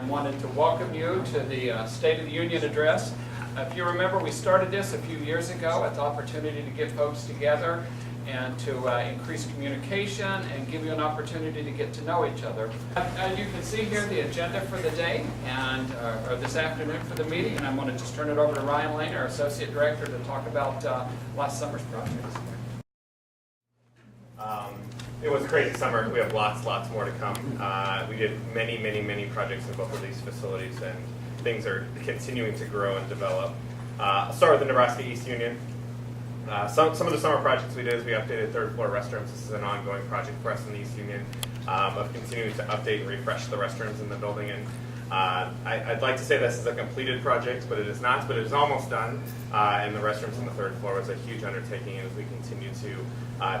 and wanted to welcome you to the State of the Union address. If you remember, we started this a few years ago with the opportunity to get folks together and to increase communication and give you an opportunity to get to know each other. As you can see here, the agenda for the day and or this afternoon for the meeting, and I'm going to just turn it over to Ryan Lane, our Associate Director, to talk about last summer's projects. It was a crazy summer. We have lots more to come. We did many projects in both of these facilities, and things are continuing to grow and develop. I'll start with the Nebraska East Union. Some of the summer projects we did is we updated third floor restrooms. This is an ongoing project for us in the East Union of continuing to update and refresh the restrooms in the building. And I'd like to say this is a completed project, but it is not. But it is almost done. And the restrooms on the third floor was a huge undertaking as we continue to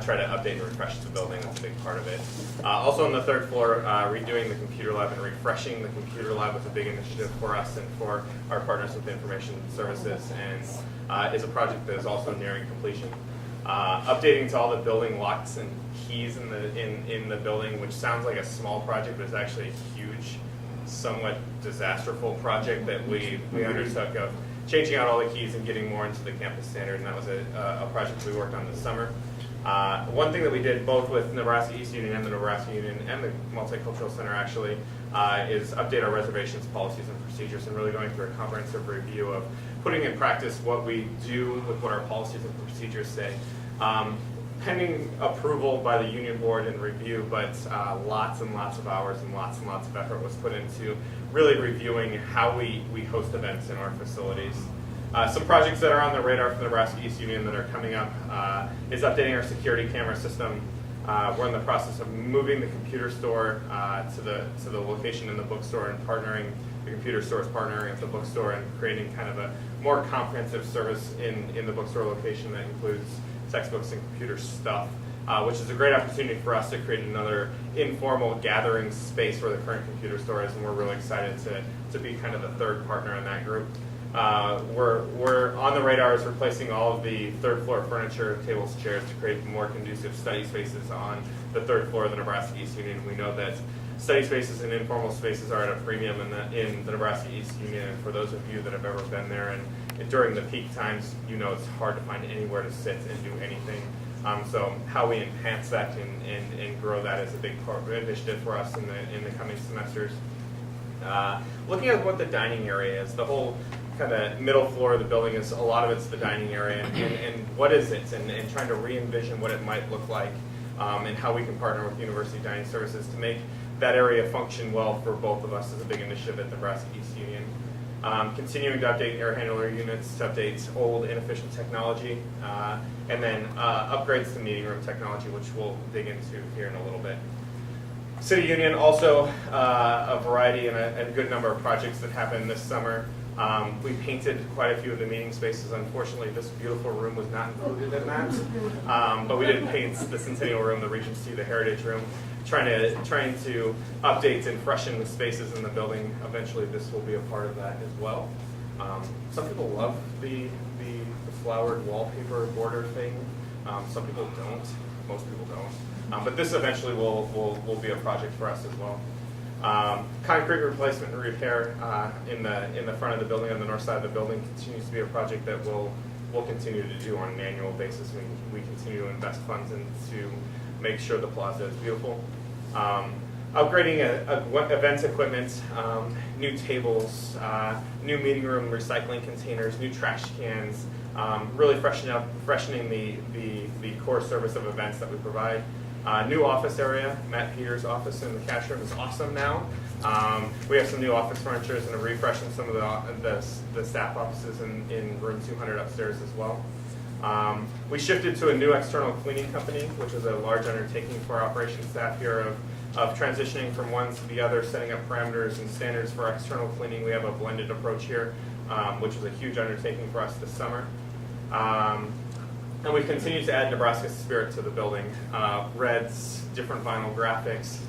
try to update and refresh the building. That's a big part of it. Also on the third floor, redoing the computer lab and refreshing the computer lab was a big initiative for us and for our partners with information services, and is a project that is also nearing completion. Updating to all the building locks and keys in the building, which sounds like a small project, but it's actually a huge, somewhat disasterful project that we undertook of changing out all the keys and getting more into the campus standard, and that was a project we worked on this summer. One thing that we did both with Nebraska East Union and the Nebraska Union and the Multicultural Center actually is update our reservations policies and procedures, and really going through a comprehensive review of putting in practice what we do with what our policies and procedures say. Pending approval by the union board and review, but lots and lots of hours and lots of effort was put into really reviewing how we host events in our facilities. Some projects that are on the radar for the Nebraska East Union that are coming up is updating our security camera system. We're in the process of moving the computer store to the location in the bookstore, and the computer store is partnering with the bookstore and creating kind of a more comprehensive service in the bookstore location that includes textbooks and computer stuff, which is a great opportunity for us to create another informal gathering space where the current computer store is, and we're really excited to be kind of the third partner in that group. We're on the radar is replacing all of the third floor furniture, tables, chairs to create more conducive study spaces on the third floor of the Nebraska East Union. We know that study spaces and informal spaces are at a premium in the Nebraska East Union, and for those of you that have ever been there and during the peak times, you know it's hard to find anywhere to sit and do anything. So how we enhance that and grow that is a big initiative for us in the coming semesters. Looking at what the dining area is, the whole kind of middle floor of the building is a lot of it's the dining area, and what is it, and trying to re-envision what it might look like, and how we can partner with University Dining Services to make that area function well for both of us is a big initiative at Nebraska East Union. Continuing to update air handler units, to update old inefficient technology, and then upgrades to meeting room technology, which we'll dig into here in a little bit. City Union, also a variety and a good number of projects that happened this summer. We painted quite a few of the meeting spaces. Unfortunately, this beautiful room was not included in that. But we did paint the Centennial Room, the Regency, the Heritage Room, trying to update and freshen the spaces in the building. Eventually, this will be a part of that as well. Some people love the flowered wallpaper border thing. Some people don't. Most people don't. But this eventually will be a project for us as well. Concrete replacement and repair in the front of the building, on the north side of the building, continues to be a project that we'll continue to do on an annual basis. We continue to invest funds into make sure the plaza is beautiful. Upgrading events equipment, new tables, new meeting room recycling containers, new trash cans, really freshening the core service of events that we provide. New office area, Matt Peters' office in the cash room is awesome now. We have some new office furniture and a refresh in some of the staff offices in room 200 upstairs as well. We shifted to a new external cleaning company, which is a large undertaking for our operations staff here of transitioning from one to the other, setting up parameters and standards for external cleaning. We have a blended approach here, which was a huge undertaking for us this summer. And we've continued to add Nebraska spirit to the building. Reds, different vinyl graphics.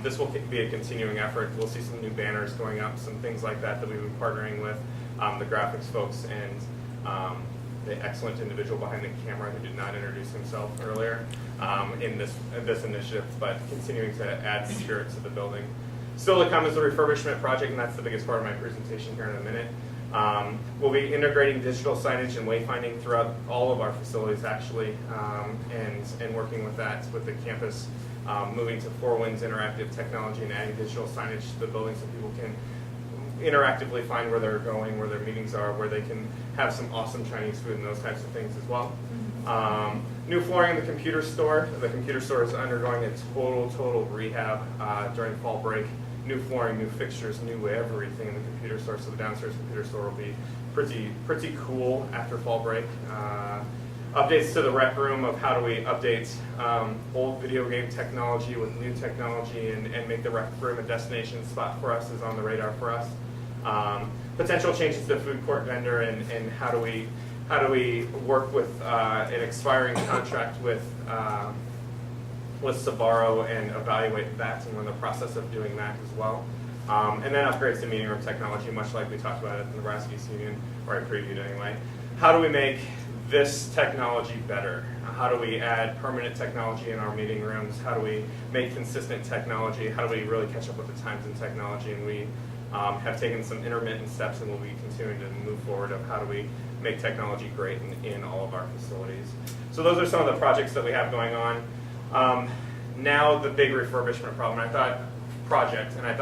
This will be a continuing effort. We'll see some new banners going up, some things like that we've been partnering with the graphics folks and the excellent individual behind the camera who did not introduce himself earlier in this initiative, but continuing to add spirit to the building. Still to come is the refurbishment project, and that's the biggest part of my presentation here in a minute. We'll be integrating digital signage and wayfinding throughout all of our facilities, actually, and working with that with the campus, moving to Four Winds interactive technology and adding digital signage to the building so people can interactively find where they're going, where their meetings are, where they can have some awesome Chinese food and those types of things as well. New flooring in the computer store. The computer store is undergoing a total rehab during fall break. New flooring, new fixtures, new everything in the computer store. So the downstairs computer store will be pretty cool after fall break. Updates to the rec room of how do we update old video game technology with new technology and make the rec room a destination spot for us is on the radar for us. Potential changes to the food court vendor and how do we work with an expiring contract with Sbarro and evaluate that, and we're in the process of doing that as well. And then upgrades to meeting room technology, much like we talked about at the Nebraska East Union, or I previewed anyway. How do we make this technology better? How do we add permanent technology in our meeting rooms? How do we make consistent technology? How do we really catch up with the times in technology? And we have taken some intermittent steps and we'll be continuing to move forward of how do we make technology great in all of our facilities. So those are some of the projects that we have going on. Now the big refurbishment problem. I thought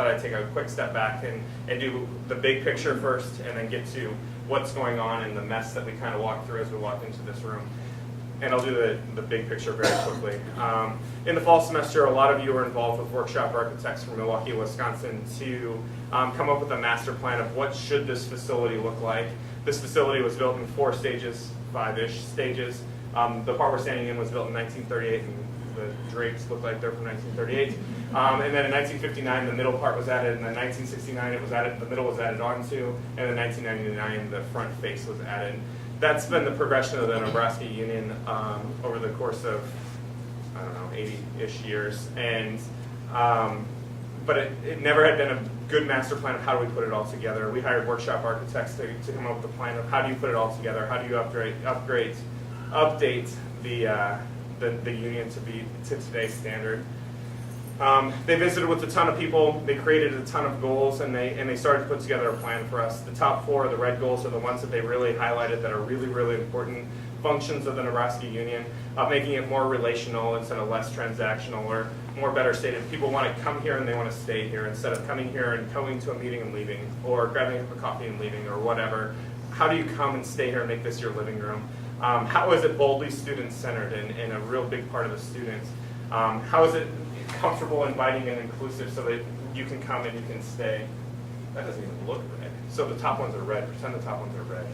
I'd take a quick step back and do the big picture first and then get to what's going on and the mess that we kind of walked through as we walked into this room. And I'll do the big picture very quickly. In the fall semester, a lot of you were involved with workshop architects from Milwaukee, Wisconsin to come up with a master plan of what should this facility look like. This facility was built in 4 stages, 5-ish stages. The part we're standing in was built in 1938, and the drapes look like they're from 1938. And then in 1959, the middle part was added, and then 1969, it was added. The middle was added onto, and in 1999, the front face was added. That's been the progression of the Nebraska Union over the course of, 80-ish years. And but it never had been a good master plan of how do we put it all together. We hired workshop architects to come up with a plan of how do you put it all together, how do you update the union to today's standard. They visited with a ton of people, they created a ton of goals, and they started to put together a plan for us. The top 4, the red goals, are the ones that they really highlighted that are really, really important functions of the Nebraska Union, making it more relational instead of less transactional, or more better stated, people want to come here and they want to stay here instead of coming here and going to a meeting and leaving, or grabbing a coffee and leaving, or whatever. How do you come and stay here and make this your living room? How is it boldly student-centered and a real big part of the students? How is it comfortable, inviting, and inclusive so that you can come and you can stay? That doesn't even look red. So the top ones are red. Pretend the top ones are red.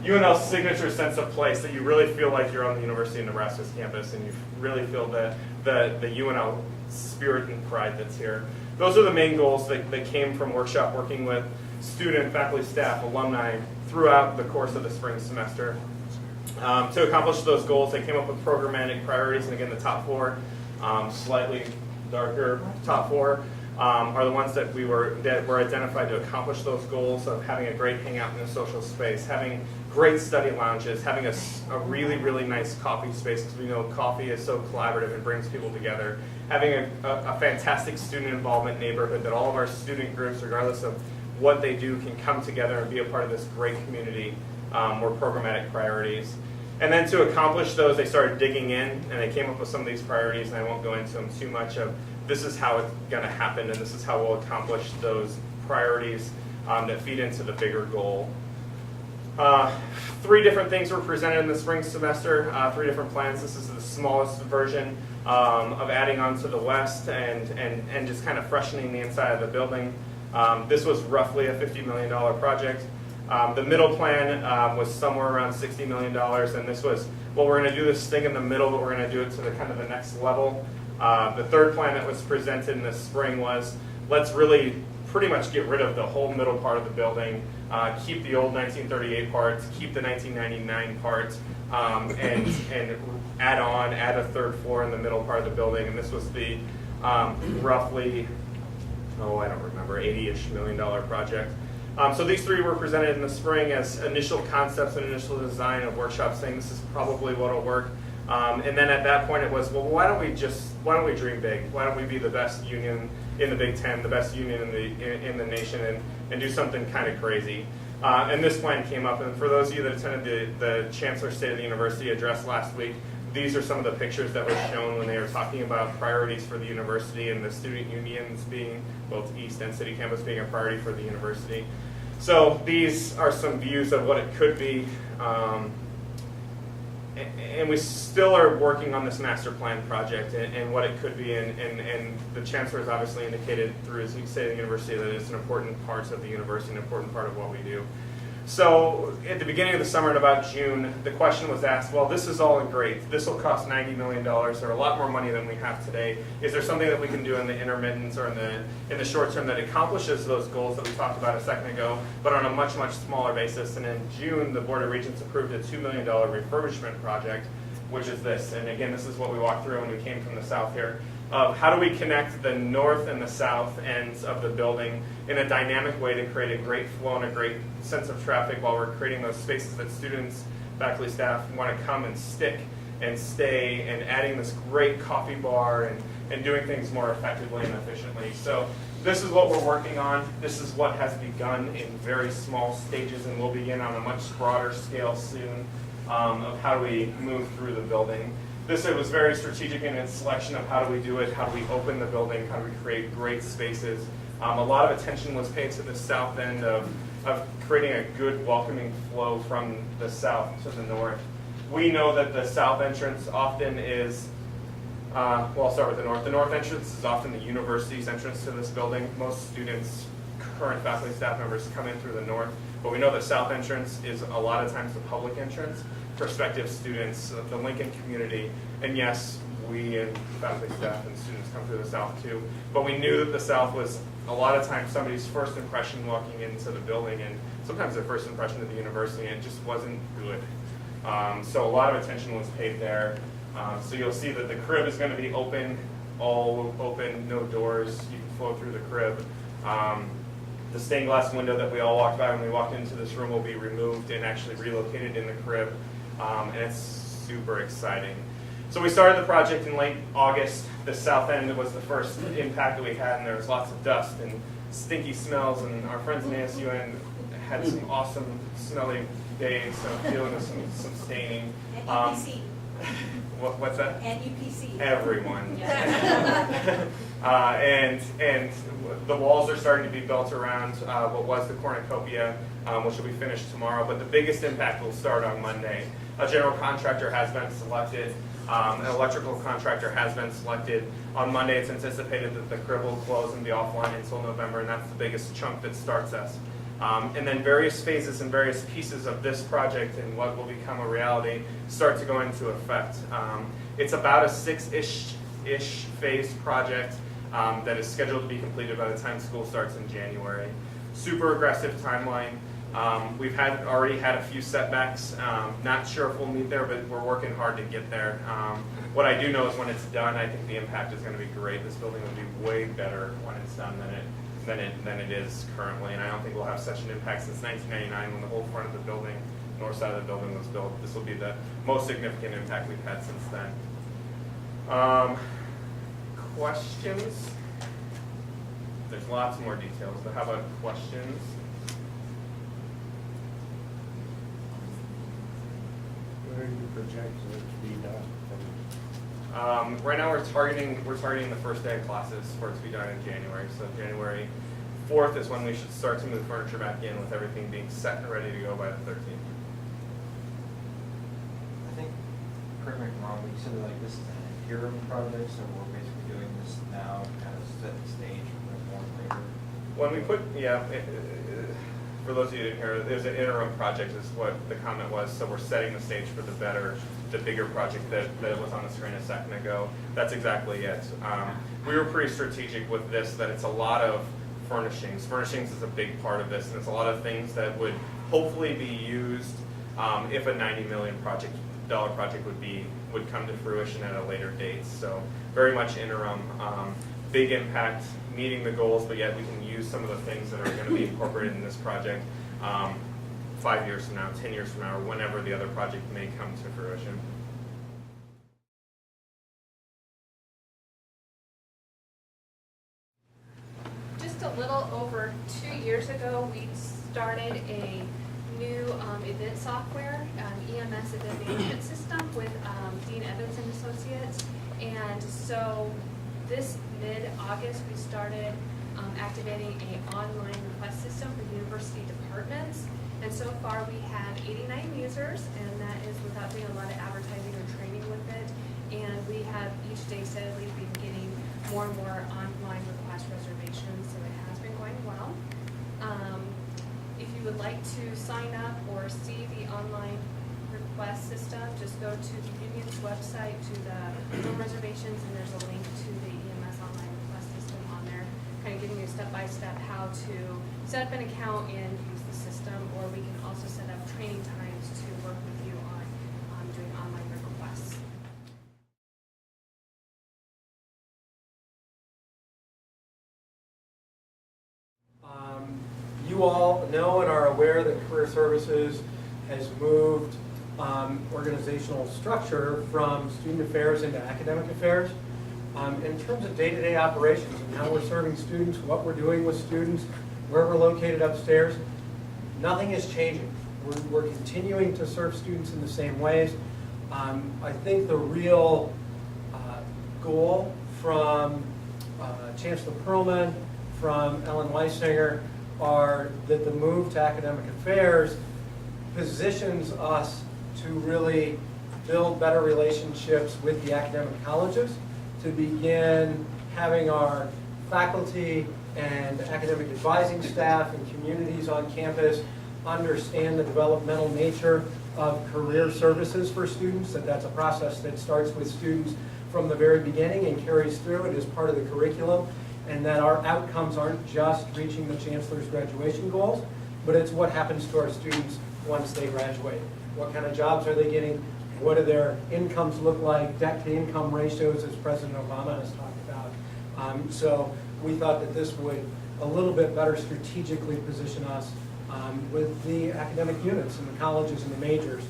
UNL's signature sense of place, that you really feel like you're on the University of Nebraska's campus and you really feel the UNL spirit and pride that's here. Those are the main goals that came from workshop working with student, faculty, staff, alumni throughout the course of the spring semester. To accomplish those goals, they came up with programmatic priorities, and again, the top 4, slightly darker top 4, are the ones that were identified to accomplish those goals of having a great hangout in a social space, having great study lounges, having a really, really nice coffee space, because we know coffee is so collaborative and brings people together, having a fantastic student involvement neighborhood that all of our student groups, regardless of what they do, can come together and be a part of this great community, were programmatic priorities. And then to accomplish those, they started digging in, and they came up with some of these priorities, and I won't go into them too much of this is how it's going to happen, and this is how we'll accomplish those priorities that feed into the bigger goal. 3 different things were presented in the spring semester, 3 different plans. This is the smallest version of adding on to the west and just kind of freshening the inside of the building. This was roughly a $50 million project. The middle plan was somewhere around $60 million, and this was, well, we're going to do this thing in the middle, but we're going to do it to the kind of the next level. The third plan that was presented in the spring was, let's really pretty much get rid of the whole middle part of the building, keep the old 1938 parts, keep the 1999 parts, and add a 3rd floor in the middle part of the building. And this was the roughly, I don't remember, $80-ish million project. So these 3 were presented in the spring as initial concepts and initial design of workshops, saying this is probably what will work. And then at that point it was, well, why don't we dream big? Why don't we be the best union in the Big Ten, the best union in the nation, and do something kind of crazy. And this plan came up, and for those of you that attended the Chancellor's State of the University address last week, these are some of the pictures that were shown when they were talking about priorities for the university and the student unions being, both East and City Campus being a priority for the university. So these are some views of what it could be. And we still are working on this master plan project and what it could be, and the Chancellor has obviously indicated through his State of the University that it's an important part of the university, an important part of what we do. So at the beginning of the summer, in about June, the question was asked, well, this is all great. This will cost $90 million, or a lot more money than we have today. Is there something that we can do in the intermittents or in the short term that accomplishes those goals that we talked about a second ago, but on a much, much smaller basis? And in June, the Board of Regents approved a $2 million refurbishment project, which is this. And again, this is what we walked through when we came from the south here. How do we connect the north and the south ends of the building in a dynamic way to create a great flow and a great sense of traffic while we're creating those spaces that students, faculty, staff want to come and stick and stay, and adding this great coffee bar and doing things more effectively and efficiently. So this is what we're working on. This is what has begun in very small stages, and will begin on a much broader scale soon, of how do we move through the building. This was very strategic in its selection of how do we do it, how do we open the building, how do we create great spaces. A lot of attention was paid to the south end of creating a good welcoming flow from the south to the north. We know that the south entrance often is, well, I'll start with the north. The north entrance is often the university's entrance to this building. Most students, current faculty, staff members come in through the north, but we know the south entrance is a lot of times the public entrance. Prospective students, the Lincoln community, and yes, we and faculty, staff, and students come through the south too. But we knew that the south was a lot of times somebody's first impression walking into the building, and sometimes their first impression of the university, and it just wasn't good. So a lot of attention was paid there. So you'll see that the crib is going to be open, all open, no doors. You can flow through the crib. The stained glass window that we all walked by when we walked into this room will be removed and actually relocated in the crib. And it's super exciting. So we started the project in late August. The south end was the first impact that we had, and there was lots of dust and stinky smells, and our friends in ASUN had some awesome smelly days, so dealing with some staining. And UPC. What's that? And UPC. Everyone. Yeah. And the walls are starting to be built around what was the cornucopia, which will be finished tomorrow. But the biggest impact will start on Monday. A general contractor has been selected. An electrical contractor has been selected. On Monday, it's anticipated that the crib will close and be offline until November, and that's the biggest chunk that starts us. And then various phases and various pieces of this project and what will become a reality start to go into effect. It's about a 6-ish phase project that is scheduled to be completed by the time school starts in January. Super aggressive timeline. We've already had a few setbacks. Not sure if we'll meet there, but we're working hard to get there. What I do know is when it's done, I think the impact is going to be great. This building will be way better when it's done than it is currently, and I don't think we'll have such an impact since 1999 when the whole front of the building, north side of the building was built. This will be the most significant impact we've had since then. Questions? There's lots more details, but how about questions? Where do you project it to be done? Right now we're targeting the first day of classes for it to be done in January. So January 4th is when we should start to move furniture back in, with everything being set and ready to go by the 13th. I think, correct me if I'm wrong, but you said like this is an interim project, so we're basically doing this now to kind of set the stage for more later. When we put, for those of you who didn't hear, there's an interim project is what the comment was, so we're setting the stage for the bigger project that was on the screen a second ago. That's exactly it. We were pretty strategic with this, that it's a lot of furnishings. Furnishings is a big part of this, and it's a lot of things that would hopefully be used if a $90 million project would come to fruition at a later date. So very much interim. Big impact, meeting the goals, but yet we can use some of the things that are going to be incorporated in this project 5 years from now, 10 years from now, or whenever the other project may come to fruition. years ago, we started a new event software, EMS event management system with Dean Evans and Associates. And so this mid-August, we started activating an online request system for university departments. And so far we have 89 users, and that is without doing a lot of advertising or training with it. And we have each day steadily been getting more and more online request reservations, so it has been going well. If you would like to sign up or see the online request system, just go to the union's website to the room reservations, and there's a link to the EMS online request system on there, kind of giving you step-by-step how to set up an account and use the system, or we can also set up training times to work with you on doing online requests. You all know and are aware that Career Services has moved organizational structure from student affairs into academic affairs. In terms of day-to-day operations and how we're serving students, what we're doing with students, where we're located upstairs, nothing is changing. We're continuing to serve students in the same ways. I think the real goal from Chancellor Perlman, from Ellen Weisinger, are that the move to academic affairs positions us to really build better relationships with the academic colleges, to begin having our faculty and academic advising staff and communities on campus understand the developmental nature of career services for students, that that's a process that starts with students from the very beginning and carries through and is part of the curriculum, and that our outcomes aren't just reaching the chancellor's graduation goals, but it's what happens to our students once they graduate. What kind of jobs are they getting? What do their incomes look like? Debt-to-income ratios, as President Obama has talked about. So we thought that this would a little bit better strategically position us with the academic units and the colleges and the majors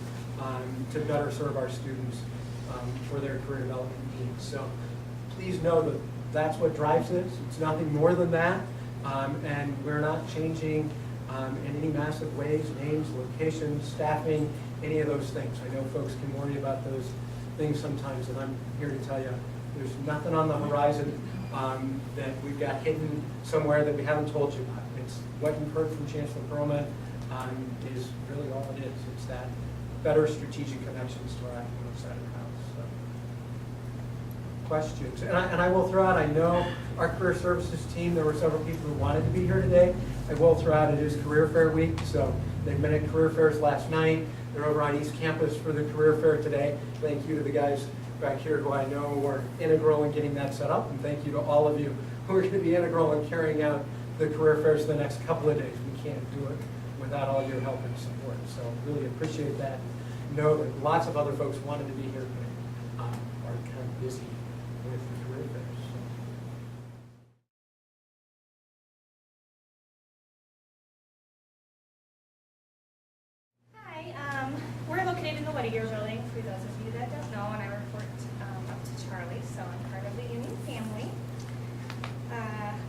to better serve our students for their career development needs. So please know that that's what drives this. It's nothing more than that. And we're not changing in any massive ways, names, locations, staffing, any of those things. I know folks can worry about those things sometimes, and I'm here to tell you there's nothing on the horizon that we've got hidden somewhere that we haven't told you about. It's what you've heard from Chancellor Perlman is really all it is. It's that better strategic connections to our academic side of the house. So. Questions? And I will throw out, I know our career services team, there were several people who wanted to be here today. I will throw out, it is Career Fair Week, so they've been at career fairs last night. They're over on East Campus for the career fair today. Thank you to the guys back here who I know were integral in getting that set up, and thank you to all of you who are going to be integral in carrying out the career fairs the next couple of days. We can't do it without all your help and support, so really appreciate that. Know that lots of other folks wanted to be here, but are kind of busy with the career fairs. So. Hi, we're located in the Whittier building, for those of you that don't know, and I report up to Charlie, so I'm part of the union family.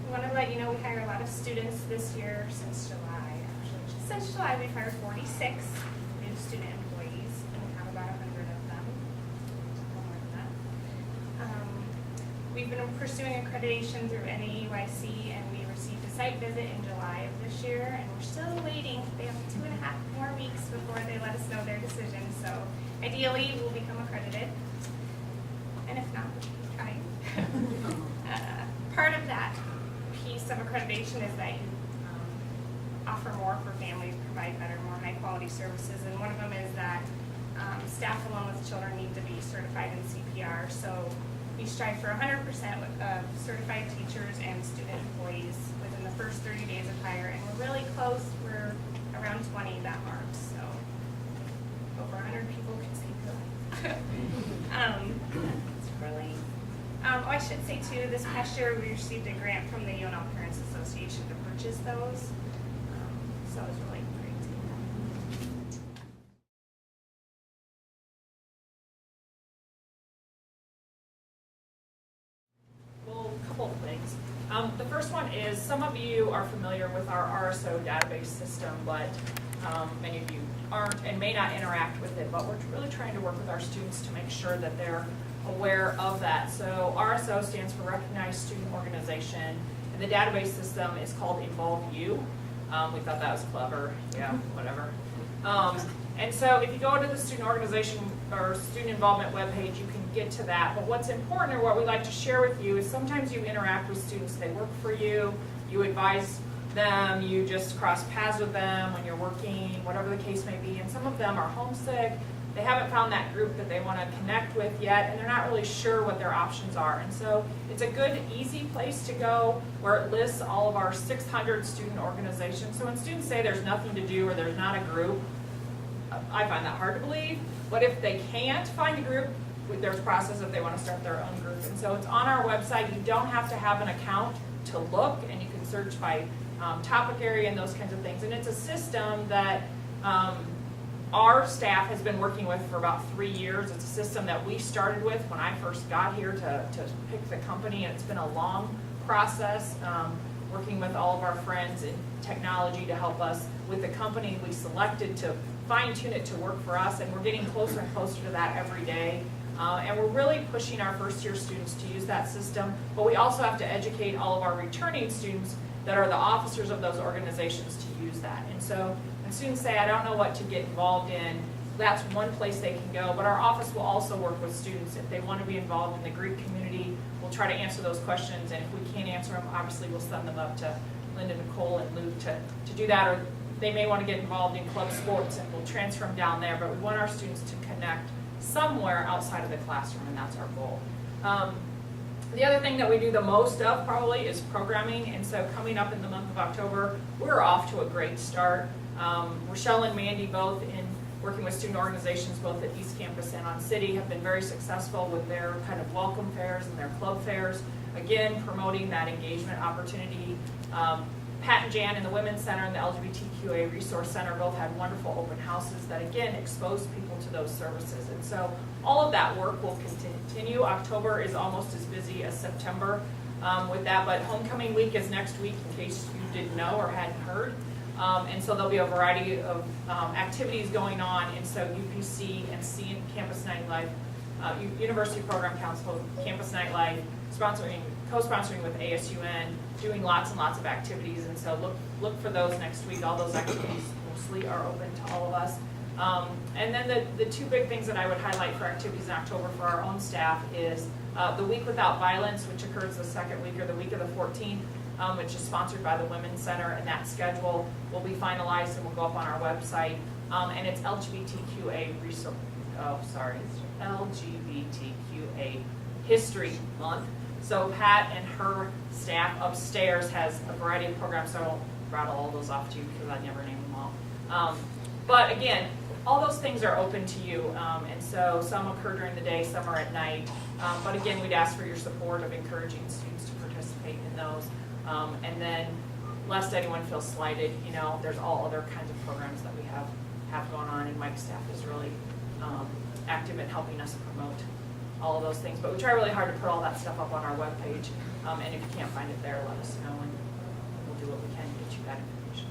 We want to let you know we hire a lot of students this year since July. Actually, just since July, we've hired 46 new student employees, and we have about 100 of them. More than that. We've been pursuing accreditation through NAEYC, and we received a site visit in July of this year, and we're still waiting. They have 2.5 more weeks before they let us know their decision, so ideally we'll become accredited, and if not, we'll keep trying. Part of that piece of accreditation is that you offer more for families, provide better, more high-quality services, and one of them is that staff along with children need to be certified in CPR, so we strive for 100% of certified teachers and student employees within the first 30 days of hire, and we're really close. We're around 20 that mark, so over 100 people can see good. That's really. I should say too, this past year we received a grant from the UNL Parents Association to purchase those, so it was really great to do that. Well, a couple of things. The first one is some of you are familiar with our RSO database system, but many of you aren't and may not interact with it, but we're really trying to work with our students to make sure that they're aware of that. So RSO stands for Recognized Student Organization, and the database system is called Involve You. We thought that was clever, yeah, whatever. And so if you go to the student organization or student involvement webpage, you can get to that. But what's important, or what we like to share with you, is sometimes you interact with students, they work for you, you advise them, you just cross paths with them when you're working, whatever the case may be. And some of them are homesick, they haven't found that group that they want to connect with yet, and they're not really sure what their options are. And so it's a good, easy place to go where it lists all of our 600 student organizations. So when students say there's nothing to do or there's not a group, I find that hard to believe. But if they can't find a group, there's a process if they want to start their own group. And so it's on our website. You don't have to have an account to look, and you can search by topic area and those kinds of things. And it's a system that our staff has been working with for about 3 years. It's a system that we started with when I first got here to pick the company, and it's been a long process working with all of our friends in technology to help us with the company we selected to fine-tune it to work for us, and we're getting closer and closer to that every day. And we're really pushing our first-year students to use that system, but we also have to educate all of our returning students that are the officers of those organizations to use that. And so when students say, I don't know what to get involved in, that's one place they can go. But our office will also work with students if they want to be involved in the Greek community. We'll try to answer those questions, and if we can't answer them, obviously we'll send them up to Linda, Nicole, and Luke to do that. Or they may want to get involved in club sports, and we'll transfer them down there. But we want our students to connect somewhere outside of the classroom, and that's our goal. The other thing that we do the most of probably is programming, and so coming up in the month of October, we're off to a great start. Rochelle and Mandy, both in working with student organizations both at East Campus and on City, have been very successful with their kind of welcome fairs and their club fairs, again promoting that engagement opportunity. Pat and Jan in the Women's Center and the LGBTQA Resource Center both had wonderful open houses that again expose people to those services. And so all of that work will continue. October is almost as busy as September with that, but homecoming week is next week in case you didn't know or hadn't heard. And so there'll be a variety of activities going on. And so UPC and Campus Nightlife, University Program Council, Campus Nightlife, co-sponsoring with ASUN, doing lots and lots of activities, and so look for those next week. All those activities mostly are open to all of us. And then the two big things that I would highlight for activities in October for our own staff is the Week Without Violence, which occurs the second week or the week of the 14th, which is sponsored by the Women's Center, and that schedule will be finalized and will go up on our website. And it's LGBTQA History Month. So Pat and her staff upstairs has a variety of programs, so I won't rattle all those off to you because I never name them all. But again, all those things are open to you, and so some occur during the day, some are at night. But again, we'd ask for your support of encouraging students to participate in those. And then, lest anyone feels slighted, you know, there's all other kinds of programs that we have going on, and Mike's staff is really active in helping us promote all of those things. But we try really hard to put all that stuff up on our webpage, and if you can't find it there, let us know, and we'll do what we can to get you that information.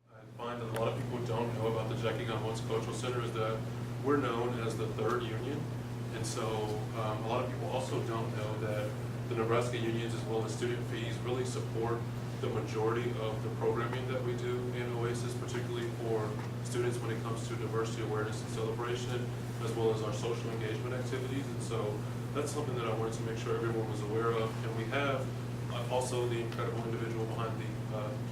I find that a lot of people don't know about the Jackie Gunn Woods Cultural Center is that we're known as the third union, and so a lot of people also don't know that the Nebraska unions as well as student fees really support the majority of the programming that we do in OASIS, particularly for students when it comes to diversity awareness and celebration, as well as our social engagement activities. And so that's something that I wanted to make sure everyone was aware of. And we have also the incredible individual behind the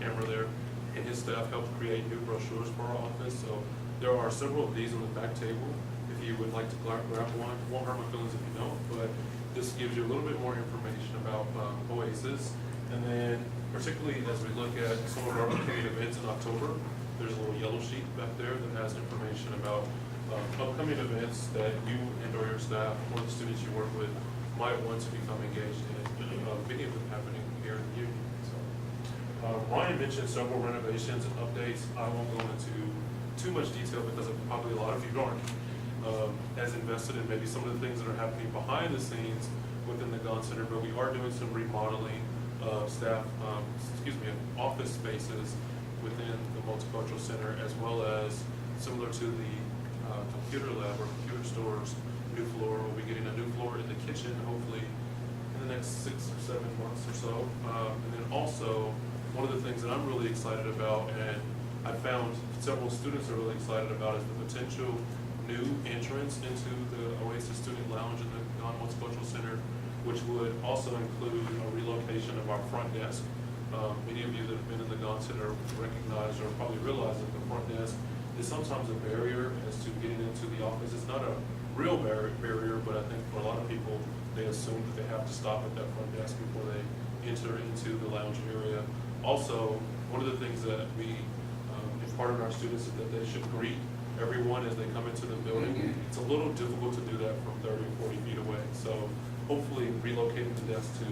camera there, and his staff helped create new brochures for our office. So there are several of these on the back table. If you would like to grab one, it won't hurt my feelings if you don't, but this gives you a little bit more information about OASIS. And then particularly as we look at some of our upcoming events in October, there's a little yellow sheet back there that has information about upcoming events that you and or your staff or the students you work with might want to become engaged in. Many of them happening here in the union. So, Ryan mentioned several renovations and updates. I won't go into too much detail because probably a lot of you aren't as invested in maybe some of the things that are happening behind the scenes within the Gone Center, but we are doing some remodeling of office spaces within the Multicultural Center, as well as similar to the computer lab or computer stores new floor. We'll be getting a new floor in the kitchen, hopefully in the next 6 or 7 months or so. And then also, one of the things that I'm really excited about, and I found several students are really excited about, is the potential new entrance into the Oasis Student Lounge in the Gone Multicultural Center, which would also include a relocation of our front desk. Many of you that have been in the Gone Center recognize or probably realize that the front desk is sometimes a barrier as to getting into the office. It's not a real barrier, but I think for a lot of people, they assume that they have to stop at that front desk before they enter into the lounge area. Also, one of the things that we impart on our students is that they should greet everyone as they come into the building. It's a little difficult to do that from 30 or 40 feet away. So hopefully relocating the desk to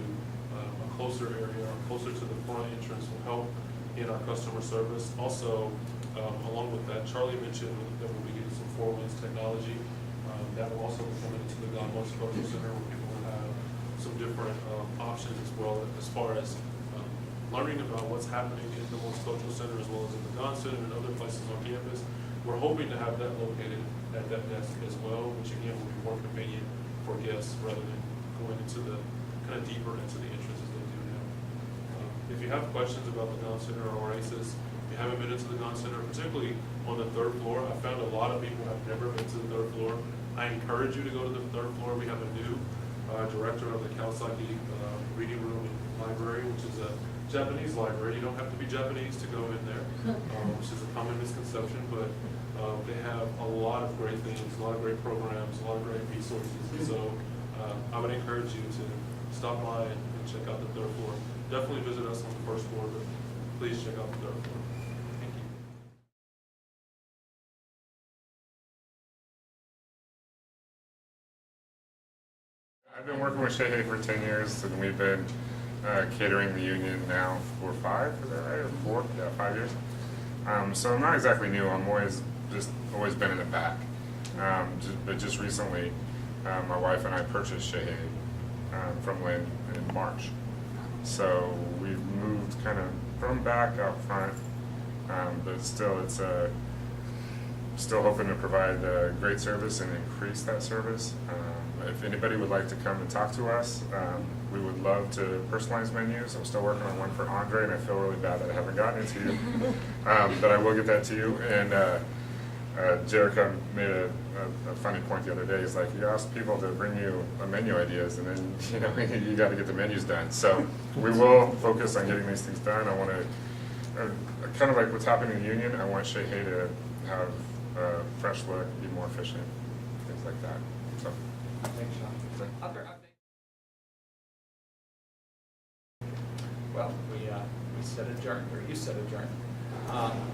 a closer area or closer to the front entrance will help in our customer service. Also, along with that, Charlie mentioned that we'll be getting some 4Winds technology. That will also be coming into the Gone Multicultural Center, where people will have some different options as well as far as learning about what's happening in the Multicultural Center as well as in the Gone Center and other places on campus. We're hoping to have that located at that desk as well, which again will be more convenient for guests rather than going into the kind of deeper into the entrances they do now. If you have questions about the Gone Center or Oasis, if you haven't been into the Gone Center, particularly on the 3rd floor, I found a lot of people have never been to the 3rd floor. I encourage you to go to the 3rd floor. We have a new director of the Kawasaki Reading Room and Library, which is a Japanese library. You don't have to be Japanese to go in there, which is a common misconception, but they have a lot of great things, a lot of great programs, a lot of great resources. And so I would encourage you to stop by and check out the 3rd floor. Definitely visit us on the 1st floor, but please check out the 3rd floor. Thank you. I've been working with Shea for 10 years, and we've been catering the union now for 5, is that right, or 4? Yeah, 5 years. So I'm not exactly new. I'm always been in the back. But just recently, my wife and I purchased Shea from Lynn in March. So we've moved kind of from back out front, but still it's still hoping to provide great service and increase that service. If anybody would like to come and talk to us, we would love to personalize menus. I'm still working on one for Andre, and I feel really bad that I haven't gotten it to you. But I will get that to you. And Jericho made a funny point the other day. He's like, you ask people to bring you menu ideas, and then you got to get the menus done. So we will focus on getting these things done. I want to, kind of like what's happening in the union, I want Shea to have a fresh look, be more efficient, things like that. So. Thanks, Sean. Other updates? Well, we said adjourned, or you said adjourned.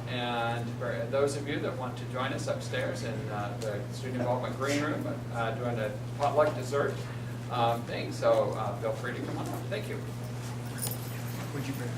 And for those of you that want to join us upstairs in the Student Involvement Green Room, doing a potluck dessert thing, so feel free to come on up. Thank you. Would you bring